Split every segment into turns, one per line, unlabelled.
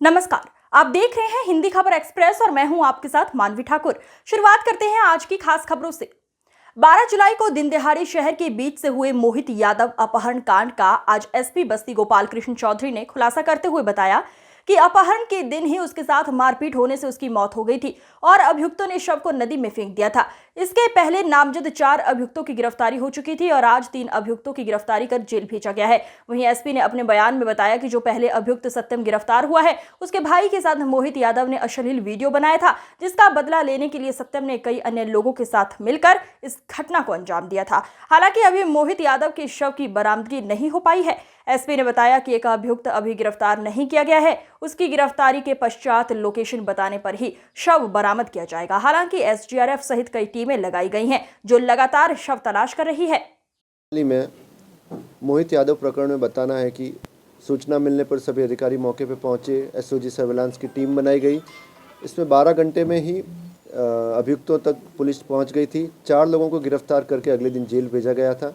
नमस्कार, आप देख रहे हैं हिंदी खबर एक्सप्रेस और मैं हूं आपके साथ मानवी ठाकुर। शुरुआत करते हैं आज की खास खबरों से। 12 जुलाई को दिन दिहाड़े शहर के बीच से हुए मोहित यादव अपहरण कांड का आज एसपी बस्ती गोपाल कृष्ण चौधरी ने खुलासा करते हुए बताया कि अपहरण के दिन ही उसके साथ मारपीट होने से उसकी मौत हो गई थी और अभियुक्तों ने शव को नदी में फेंक दिया था। इसके पहले नामजद 4 अभियुक्तों की गिरफ्तारी हो चुकी थी और आज 3 अभियुक्तों की गिरफ्तारी कर जेल भेजा गया है। वहीं एसपी ने अपने बयान में बताया कि जो पहले अभियुक्त सत्यम गिरफ्तार हुआ है, उसके भाई के साथ मोहित यादव ने अश्लील वीडियो बनाया था, जिसका बदला लेने के लिए सत्यम ने कई अन्य लोगों के साथ मिलकर इस घटना को अंजाम दिया था। हालांकि अभी मोहित यादव के शव की बरामदगी नहीं हो पाई है। एसपी ने बताया कि एक अभियुक्त अभी गिरफ्तार नहीं किया गया है, उसकी गिरफ्तारी के पश्चात लोकेशन बताने पर ही शव बरामद किया जाएगा। हालांकि एसडीआरएफ सहित कई टीमें लगाई गई हैं जो लगातार शव तलाश कर रही है।
में मोहित यादव प्रकरण में बताना है कि सूचना मिलने पर सभी अधिकारी मौके पर पहुंचे, एसओजी सर्विलांस की टीम बनाई गई। इसमें 12 घंटे में ही अभियुक्तों तक पुलिस पहुंच गई थी। 4 लोगों को गिरफ्तार करके अगले दिन जेल भेजा गया था।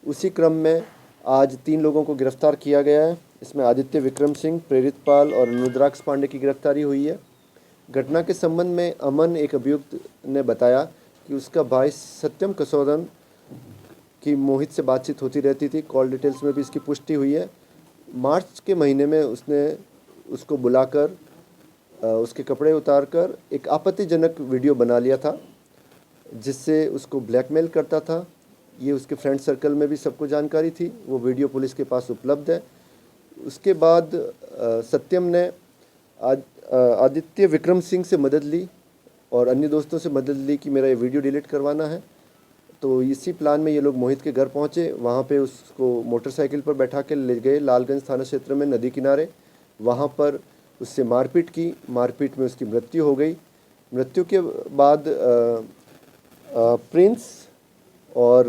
उसी क्रम में आज 3 लोगों को गिरफ्तार किया गया है। इसमें आदित्य विक्रम सिंह, प्रेरित पाल और अनुद्राक्ष पांडे की गिरफ्तारी हुई है। घटना के संबंध में अमन, एक अभियुक्त, ने बताया कि उसका भाई सत्यम कसौदन की मोहित से बातचीत होती रहती थी। कॉल डिटेल्स में भी इसकी पुष्टि हुई है। मार्च के महीने में उसने उसको बुलाकर उसके कपड़े उतारकर एक आपत्तिजनक वीडियो बना लिया था, जिससे उसको ब्लैकमेल करता था। ये उसके फ्रेंड सर्कल में भी सबको जानकारी थी। वो वीडियो पुलिस के पास उपलब्ध है। उसके बाद सत्यम ने आदित्य विक्रम सिंह से मदद ली और अन्य दोस्तों से मदद ली कि मेरा ये वीडियो डिलीट करवाना है। तो इसी प्लान में ये लोग मोहित के घर पहुंचे। वहाँ पे उसको मोटरसाइकिल पर बैठा के ले गए लालगंज थाना क्षेत्र में नदी किनारे। वहाँ पर उससे मारपीट की। मारपीट में उसकी मृत्यु हो गई। मृत्यु के बाद प्रिंस और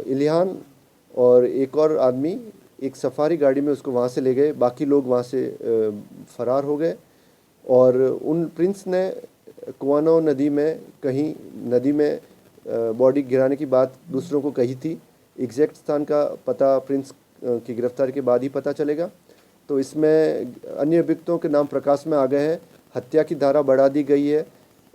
इलियान और एक और आदमी एक सफारी गाड़ी में उसको वहाँ से ले गए। बाकी लोग वहाँ से फरार हो गए और उन प्रिंस ने कुआनो नदी में बॉडी गिराने की बात दूसरों को कही थी। एग्जैक्ट स्थान का पता प्रिंस की गिरफ्तारी के बाद ही पता चलेगा। तो इसमें अन्य अभियुक्तों के नाम प्रकाश में आ गए हैं। हत्या की धारा बढ़ा दी गई है।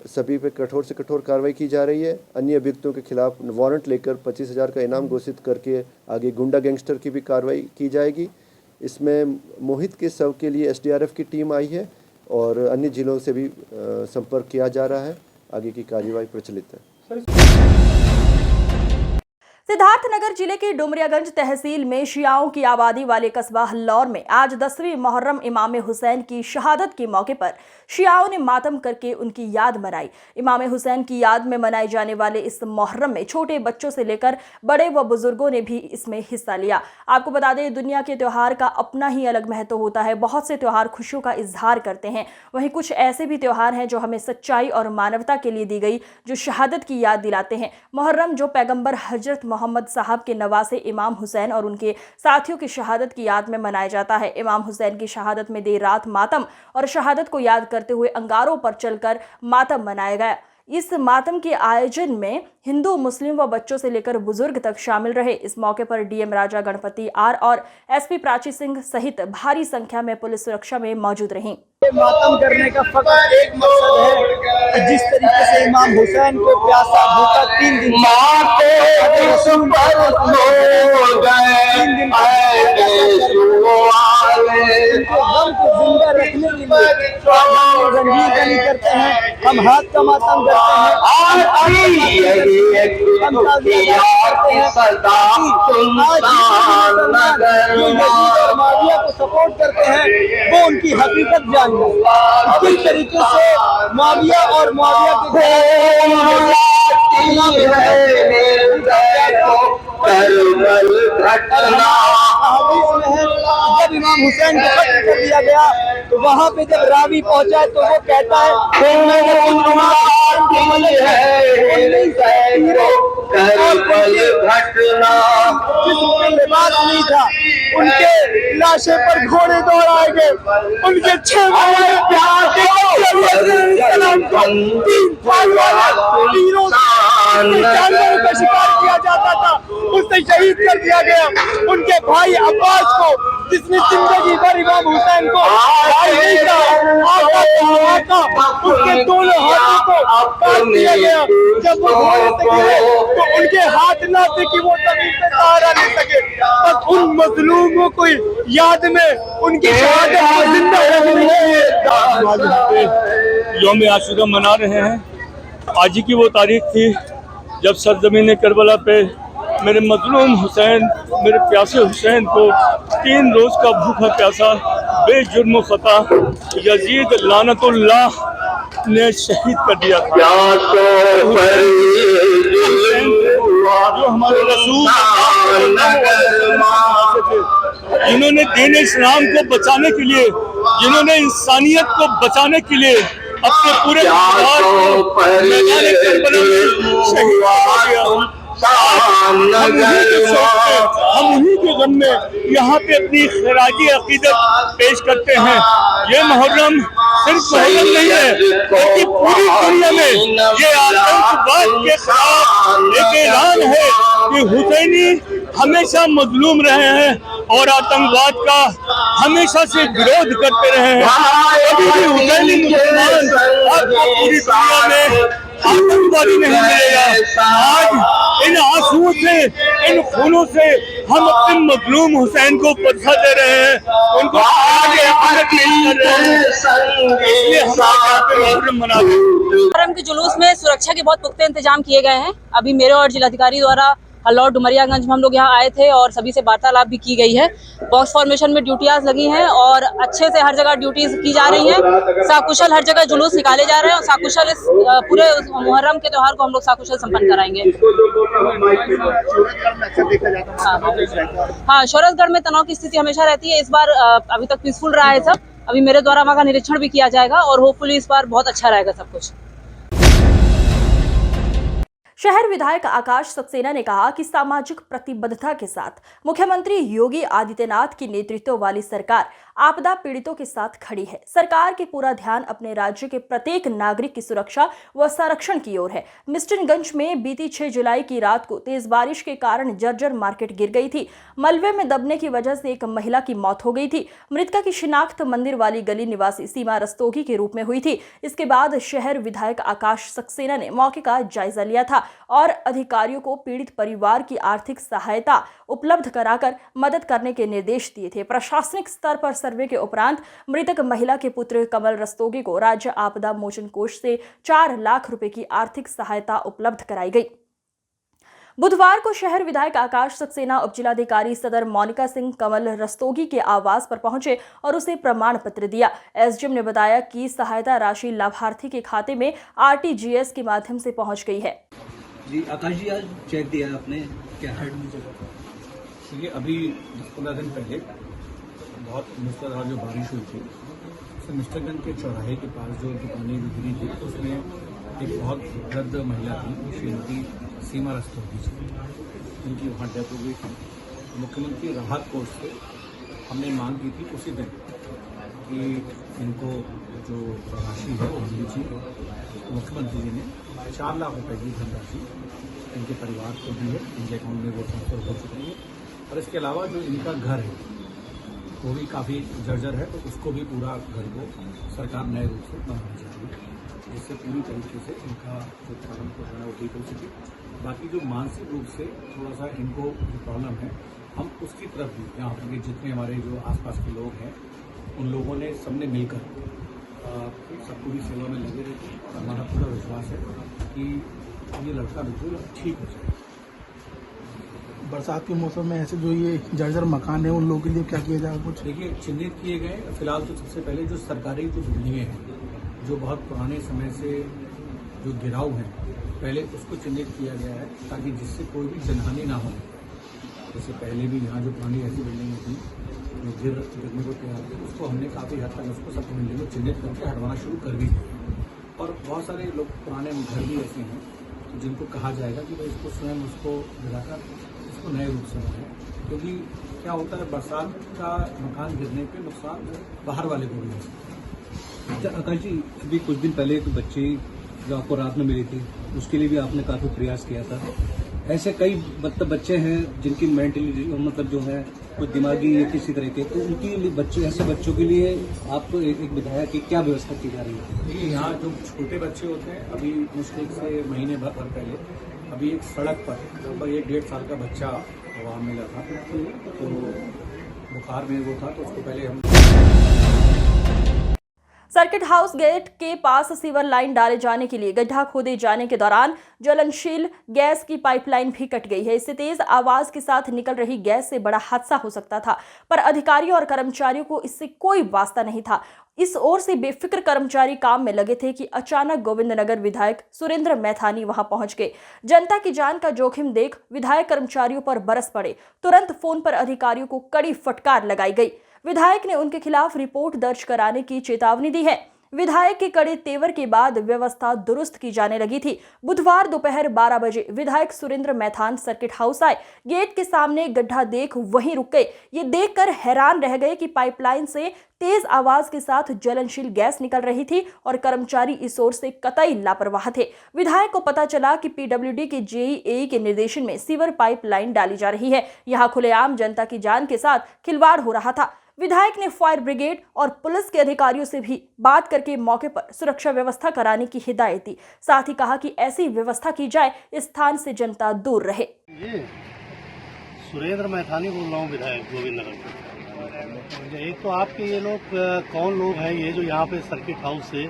सभी पे कठोर से कठोर कार्रवाई की जा रही है। अन्य अभियुक्तों के खिलाफ वारंट लेकर 25,000 का इनाम घोषित करके आगे गुंडा गैंगस्टर की भी कार्रवाई की जाएगी। इसमें मोहित के शव के लिए एसडीआरएफ की टीम आई है और अन्य जिलों से भी संपर्क किया जा रहा है। आगे की कार्रवाई प्रचलित है।
सिद्धार्थनगर जिले के डुमरियागंज तहसील में शियाओं की आबादी वाले कस्बा हल्लौर में आज 10वीं मुहर्रम इमाम हुसैन की शहादत के मौके पर शियाओं ने मातम करके उनकी याद मनाई। इमाम हुसैन की याद में मनाए जाने वाले इस मुहर्रम में छोटे बच्चों से लेकर बड़े व बुजुर्गों ने भी इसमें हिस्सा लिया। आपको बता दें, दुनिया के त्योहार का अपना ही अलग महत्व होता है। बहुत से त्योहार खुशियों का इजहार करते हैं, वहीं कुछ ऐसे भी त्योहार हैं जो हमें सच्चाई और मानवता के लिए दी गई जो शहादत की याद दिलाते हैं। मुहर्रम जो पैगंबर हजरत मोहम्मद साहब के नवासे इमाम हुसैन और उनके साथियों की शहादत की याद में मनाया जाता है। इमाम हुसैन की शहादत में देर रात मातम और शहादत को याद करते हुए अंगारों पर चलकर मातम मनाया गया। इस मातम के आयोजन में हिंदू, मुस्लिम व बच्चों से लेकर बुजुर्ग तक शामिल रहे। इस मौके पर डीएम राजा गणपति आर और एसपी प्राची सिंह सहित भारी संख्या में पुलिस सुरक्षा में मौजूद रहीं।
मातम करने का फकत एक मकसद है कि जिस तरीके से इमाम हुसैन को प्यासा भूखा 3 दिन गम को जिंदा रखने के लिए रंगीन गली करते हैं। हम हाथ का मातम करते हैं, हम माविया को सपोर्ट करते हैं, वो उनकी हकीकत जान जाए। किस तरीके से माविया और माविया जब इमाम हुसैन को कत्ल कर दिया गया तो वहाँ पे जब रावी पहुंचा तो वो कहता है लिबास नहीं था, उनके लाशे पर घोड़े दौड़ाए, उनके 6 जानवरों का शिकार किया जाता था, उससे शहीद कर दिया गया। उनके भाई अब्बास को, जिसने जिंदगी भर इमाम हुसैन को भाई नहीं कहा, दोनों हाथों को काट दिया गया। जब वो घोड़े से गिरे तो उनके हाथ ना थे कि वो जमीन पे सहारा ले सके। बस उन मजलूमों को याद में उनकी शहादत को जिंदा रखने के लिए
यौम आशूरा मना रहे हैं। आज ही की वो तारीख थी जब सरजमीन करबला पे मेरे मजलूम हुसैन, मेरे प्यासे हुसैन को 3 रोज का भूखा प्यासा बेजुर्म खता यजीद लानतुल्लाह ने शहीद कर दिया था। जो हमारे रसूल जिन्होंने दीन इस्लाम को बचाने के लिए, जिन्होंने इंसानियत को बचाने के लिए अपने पूरे परिवार को मैदान करबला में शहीद कर दिया। हम उन्हीं के गम में यहाँ पे अपनी खराजी अकीदत पेश करते हैं। ये मुहर्रम सिर्फ मुहर्रम नहीं है, बल्कि पूरी दुनिया में ये आतंकवाद के खिलाफ एक ऐलान है कि हुसैनी हमेशा मजलूम रहे हैं और आतंकवाद का हमेशा से विरोध करते रहे हैं। कभी भी हुसैनी मुसलमान आपको पूरी दुनिया में आतंकवादी नहीं मिलेगा। आज इन आंसुओं से, इन खूनों से हम अपने मजलूम हुसैन को बदला दे रहे हैं, उनको आगे अमृत पेश कर रहे हैं। इसलिए हम मुहर्रम मना रहे हैं।
मुहर्रम के जुलूस में सुरक्षा के बहुत पुख्ते इंतजाम किए गए हैं। अभी मेरे और जिलाधिकारी द्वारा हल्लौर डुमरियागंज में हम लोग यहाँ आए थे और सभी से वार्तालाप भी की गई है। बॉक्स फॉर्मेशन में ड्यूटियां लगी हैं और अच्छे से हर जगह ड्यूटीज की जा रही हैं। साकुशल हर जगह जुलूस निकाले जा रहे हैं और साकुशल इस पूरे मुहर्रम के त्यौहार को हम लोग साकुशल संपन्न कराएंगे। हाँ, शौरतगढ़ में तनाव की स्थिति हमेशा रहती है। इस बार अभी तक पीसफुल रहा है सब। अभी मेरे द्वारा वहाँ का निरीक्षण भी किया जाएगा और होपफुली इस बार बहुत अच्छा रहेगा सब कुछ।
शहर विधायक आकाश सक्सेना ने कहा कि सामाजिक प्रतिबद्धता के साथ मुख्यमंत्री योगी आदित्यनाथ की नेतृत्व वाली सरकार आपदा पीड़ितों के साथ खड़ी है। सरकार के पूरा ध्यान अपने राज्य के प्रत्येक नागरिक की सुरक्षा व संरक्षण की ओर है। मिस्टनगंज में बीती 6 जुलाई की रात को तेज बारिश के कारण जर्जर मार्केट गिर गई थी। मलबे में दबने की वजह से एक महिला की मौत हो गई थी। मृतका की शिनाख्त मंदिर वाली गली निवासी सीमा रस्तोगी के रूप में हुई थी। इसके बाद शहर विधायक आकाश सक्सेना ने मौके का जायजा लिया था और अधिकारियों को पीड़ित परिवार की आर्थिक सहायता उपलब्ध कराकर मदद करने के निर्देश दिए थे। प्रशासनिक स्तर पर सर्वे के उपरांत मृतक महिला के पुत्र कमल रस्तोगी को राज्य आपदा मोचन कोष से 4 लाख रुपए की आर्थिक सहायता उपलब्ध कराई गई। बुधवार को शहर विधायक आकाश सक्सेना उपजिलाधिकारी सदर मोनिका सिंह कमल रस्तोगी के आवास पर पहुंचे और उसे प्रमाण पत्र दिया। एसडीएम ने बताया कि सहायता राशि लाभार्थी के खाते में आरटीजीएस के माध्यम से पहुंच गई है।
जी आकाश जी, आज चेक दिया आपने क्या है?
देखिए, अभी 10-15 दिन पहले बहुत मूसलाधार जो बारिश हुई थी, उससे मिस्टरगंज के चौराहे के पास जो दुकानें गिरी थी, उसमें एक बहुत वृद्ध महिला थी, श्रीमती सीमा रस्तोगी जी, जिनकी वहाँ डेथ हो गई थी। मुख्यमंत्री राहत कोष से हमने मांग की थी उसी दिन कि इनको जो राशि है वो मिली थी। मुख्यमंत्री जी ने 4 लाख रुपए की धनराशि इनके परिवार को दी है। इनके अकाउंट में वो ट्रांसफर हो चुकी है और इसके अलावा जो इनका घर है वो भी काफ़ी जर्जर है, तो उसको भी पूरा घर को सरकार नए रूप से बनाना चाहती है, जिससे पूरी तरीके से इनका जो पालन पोषण है वो ठीक हो सके। बाकी जो मानसिक रूप से थोड़ा सा इनको जो प्रॉब्लम है, हम उसकी तरफ भी यहाँ पर जितने हमारे जो आसपास के लोग हैं उन लोगों ने सबने मिलकर सब पूरी सेवा में लगे रहते हैं और हमारा पूरा विश्वास है कि ये लड़का बिल्कुल ठीक हो जाए।
बरसात के मौसम में ऐसे जो ये जर्जर मकान है उन लोगों के लिए क्या किया जाएगा? कुछ
देखिए, चिन्हित किए गए फिलहाल तो सबसे पहले जो सरकारी जो बिल्डिंगें हैं जो बहुत पुराने समय से जो गिराव हैं, पहले उसको चिन्हित किया गया है ताकि जिससे कोई भी जनहानि ना हो। जैसे पहले भी यहाँ जो पुरानी ऐसी बिल्डिंगें थी जो गिरने को तैयार थी, उसको हमने काफ़ी हद तक उसको सब बिल्डिंग को चिन्हित करके हटवाना शुरू कर दी। और बहुत सारे लोग पुराने घर भी ऐसे हैं जिनको कहा जाएगा कि भाई इसको स्वयं उसको गिराकर इसको नए रूप से बनाएं, क्योंकि क्या होता है बरसात का मकान गिरने पे नुकसान बाहर वाले को भी हो सकता है।
अच्छा आकाश जी, अभी कुछ दिन पहले एक बच्ची जो आपको रात में मिली थी, उसके लिए भी आपने काफ़ी प्रयास किया था। ऐसे कई मतलब बच्चे हैं जिनकी मेंटली मतलब जो है कोई दिमागी या किसी तरह के, तो उनके लिए बच्चे, ऐसे बच्चों के लिए आपको एक विधायक की क्या व्यवस्था की जा रही है?
देखिए, यहाँ जो छोटे बच्चे होते हैं, अभी मुश्किल से महीने भर पहले अभी एक सड़क पर लगभग 1-1.5 साल का बच्चा वहाँ मिला था, तो बुखार में वो था, तो उसको पहले हम
सर्किट हाउस गेट के पास सीवर लाइन डाले जाने के लिए गड्ढा खोदे जाने के दौरान ज्वलनशील गैस की पाइपलाइन भी कट गई है। इससे तेज आवाज के साथ निकल रही गैस से बड़ा हादसा हो सकता था, पर अधिकारियों और कर्मचारियों को इससे कोई वास्ता नहीं था। इस ओर से बेफिक्र कर्मचारी काम में लगे थे कि अचानक गोविंदनगर विधायक सुरेंद्र मैथानी वहां पहुंच गए। जनता की जान का जोखिम देख विधायक कर्मचारियों पर बरस पड़े। तुरंत फोन पर अधिकारियों को कड़ी फटकार लगाई गई। विधायक ने उनके खिलाफ रिपोर्ट दर्ज कराने की चेतावनी दी है। विधायक के कड़े तेवर के बाद व्यवस्था दुरुस्त की जाने लगी थी। बुधवार दोपहर 12 बजे विधायक सुरेंद्र मैथान सर्किट हाउस आए। गेट के सामने गड्ढा देख वहीं रुक गए। ये देखकर हैरान रह गए कि पाइपलाइन से तेज आवाज के साथ ज्वलनशील गैस निकल रही थी और कर्मचारी इस ओर से कतई लापरवाह थे। विधायक को पता चला कि पीडब्ल्यूडी के जेईई के निर्देशन में सीवर पाइपलाइन डाली जा रही है। यहाँ खुलेआम जनता की जान के साथ खिलवाड़ हो रहा था। विधायक ने फायर ब्रिगेड और पुलिस के अधिकारियों से भी बात करके मौके पर सुरक्षा व्यवस्था कराने की हिदायत दी। साथ ही कहा कि ऐसी व्यवस्था की जाए इस स्थान से जनता दूर रहे।
ये सुरेंद्र मैथानी बोल रहा हूँ, विधायक गोविंदनगर से। एक तो आपके ये लोग कौन लोग हैं ये जो यहाँ पे सर्किट हाउस से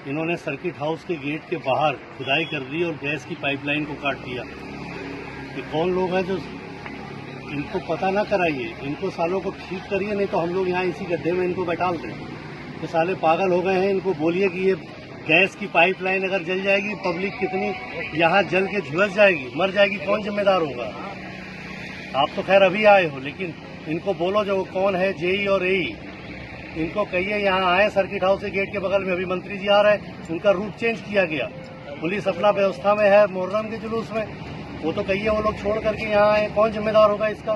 इन्होंने सर्किट हाउस के गेट के बाहर खुदाई कर दी और गैस की पाइपलाइन को काट दिया। ये कौन लोग हैं जो इनको पता ना कराइए, इनको सालों को ठीक करिए, नहीं तो हम लोग यहाँ इसी गड्ढे में इनको बैठाल दें। ये साले पागल हो गए हैं। इनको बोलिए कि ये गैस की पाइपलाइन अगर जल जाएगी, पब्लिक कितनी यहाँ जल के झुलस जाएगी, मर जाएगी, कौन जिम्मेदार होगा? आप तो खैर अभी आए हो, लेकिन इनको बोलो जो कौन है जेई और एई, इनको कहिए यहाँ आए सर्किट हाउस के गेट के बगल में। अभी मंत्री जी आ रहे हैं, उनका रूट चेंज किया गया। पुलिस अपना व्यवस्था में है, मुहर्रम के जुलूस में, वो तो कहिए वो लोग छोड़ करके यहाँ आए, कौन जिम्मेदार होगा इसका?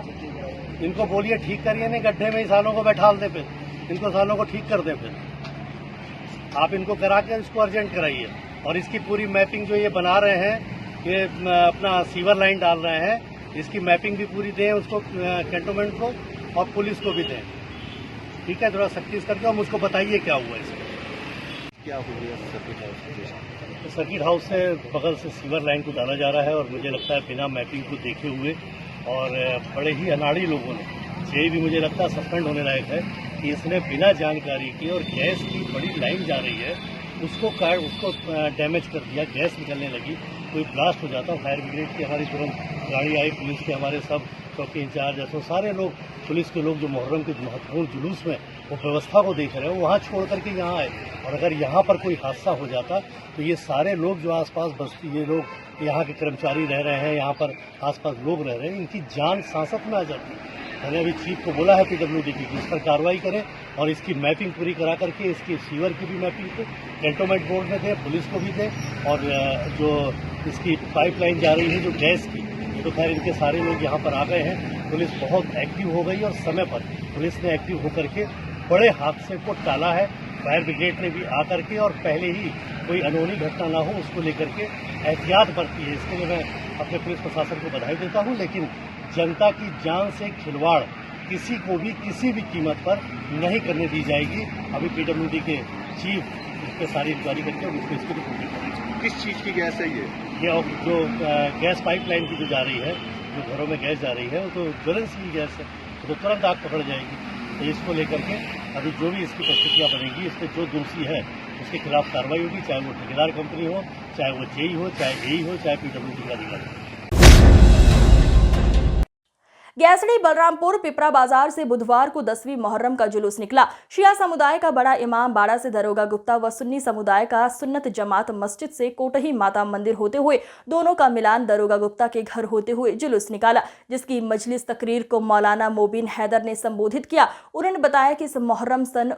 इनको बोलिए ठीक करिए, नहीं गड्ढे में ही सालों को बैठाल दे, फिर इनको सालों को ठीक कर दे। फिर आप इनको करा के इसको अर्जेंट कराइए और इसकी पूरी मैपिंग जो ये बना रहे हैं, ये अपना सीवर लाइन डाल रहे हैं, इसकी मैपिंग भी पूरी दें उसको, कैंटोनमेंट को और पुलिस को भी दें। ठीक है, थोड़ा सख्ती करके और मुझको बताइए क्या हुआ इसमें, क्या हो गया सर्किट हाउस। तो सर्किट हाउस से बगल से सीवर लाइन को डाला जा रहा है और मुझे लगता है बिना मैपिंग को देखे हुए और बड़े ही अनाड़ी लोगों ने, ये भी मुझे लगता है सस्पेंड होने लायक है कि इसने बिना जानकारी के और गैस की बड़ी लाइन जा रही है उसको डैमेज कर दिया। गैस निकलने लगी, कोई ब्लास्ट हो जाता। फायर ब्रिगेड की हमारी तुरंत गाड़ी आई, पुलिस के हमारे सब चौकी इंचार्ज, ऐसे सारे लोग, पुलिस के लोग जो मुहर्रम के महत्वपूर्ण जुलूस में वो व्यवस्था को देख रहे हैं, वहाँ छोड़ करके यहाँ आए। और अगर यहाँ पर कोई हादसा हो जाता तो ये सारे लोग जो आसपास बस्ती, ये लोग यहाँ के कर्मचारी रह रहे हैं, यहाँ पर आसपास लोग रह रहे हैं, इनकी जान सांसत में आ जाती। मैंने अभी चीफ को बोला है पीडब्ल्यूडी की इस पर कार्रवाई करें और इसकी मैपिंग पूरी करा करके इसकी सीवर की भी मैपिंग को कैंटोनमेंट बोर्ड में दें, पुलिस को भी दें। और जो इसकी पाइपलाइन जा रही है जो गैस की, तो खैर इनके सारे लोग यहाँ पर आ गए हैं। पुलिस बहुत एक्टिव हो गई और समय पर पुलिस ने एक्टिव होकर के बड़े हादसे को टाला है। फायर ब्रिगेड ने भी आकर के और पहले ही कोई अनहोनी घटना ना हो उसको लेकर के एहतियात बरती है। इसके लिए मैं अपने पुलिस प्रशासन को बधाई देता हूँ। लेकिन जनता की जान से खिलवाड़ किसी को भी किसी भी कीमत पर नहीं करने दी जाएगी। अभी पीडब्ल्यूडी के चीफ इस पर सारी इंक्वायरी करके उसको इसकी रिपोर्टिंग करेंगे।
किस चीज़ की गैस है ये
जो गैस पाइपलाइन की जो जा रही है, जो घरों में गैस जा रही है, वो तो ज्वलनशील गैस है, तो तुरंत आग पकड़ जाएगी। तो इसको लेकर के अभी जो भी इसकी परिस्थितियाँ बनेगी, इस पर जो दोषी है उसके खिलाफ कार्रवाई होगी, चाहे वो ठेकेदार कंपनी हो, चाहे वो जेई हो, चाहे एई हो, चाहे पीडब्ल्यूडी का अधिकारी हो।
गैसड़ी बलरामपुर पिपरा बाजार से बुधवार को 10वीं मुहर्रम का जुलूस निकला। शिया समुदाय का बड़ा इमाम बाड़ा से दरोगा गुप्ता व सुन्नी समुदाय का सुन्नत जमात मस्जिद से कोटही माता मंदिर होते हुए दोनों का मिलान दरोगा गुप्ता के घर होते हुए जुलूस निकाला, जिसकी मजलिस तकरीर को मौलाना मोबिन हैदर ने संबोधित किया। उन्होंने बताया कि इस मुहर्रम सन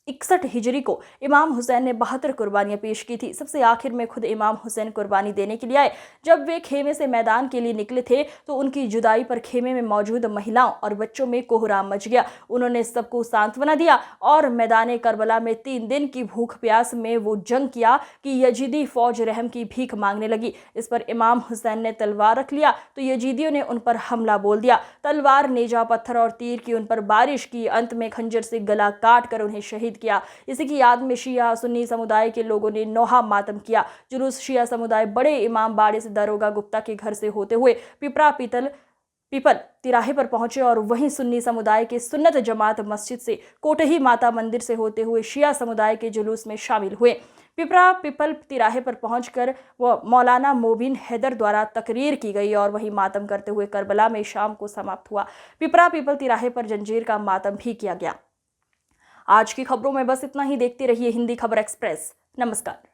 61 हिजरी को इमाम हुसैन ने 72 कुर्बानियां पेश की थी। सबसे आखिर में खुद इमाम हुसैन कुर्बानी देने के लिए आए। जब वे खेमे से मैदान के लिए निकले थे तो उनकी जुदाई पर खेमे में मौजूद महिलाओं और बच्चों में कोहराम मच गया। उन्होंने सबको सांत्वना दिया और मैदान करबला में 3 दिन की भूख प्यास में वो जंग किया कि यजीदी फौज रहम की भीख मांगने लगी। इस पर इमाम हुसैन ने तलवार रख लिया तो यजीदियों ने उन पर हमला बोल दिया। तलवार, नेजा, पत्थर और तीर की उन पर बारिश की। अंत में खंजर से गला काट कर उन्हें शहीद किया। इसी की याद में शिया सुन्नी समुदाय के लोगों ने नौहा मातम किया। जुलूस शिया समुदाय बड़े इमाम बाड़े से दरोगा गुप्ता के घर से होते हुए पिपरा पीपल तिराहे पर पहुंचे और वहीं सुन्नी समुदाय के सुन्नत जमात मस्जिद से कोटही माता मंदिर से होते हुए शिया समुदाय के जुलूस में शामिल हुए। पिपरा पीपल तिराहे पर पहुंचकर वो मौलाना मोबिन हैदर द्वारा तकरीर की गई और वहीं मातम करते हुए करबला में शाम को समाप्त हुआ। पिपरा पीपल तिराहे पर जंजीर का मातम भी किया गया। आज की खबरों में बस इतना ही। देखते रहिए हिंदी खबर एक्सप्रेस। नमस्कार।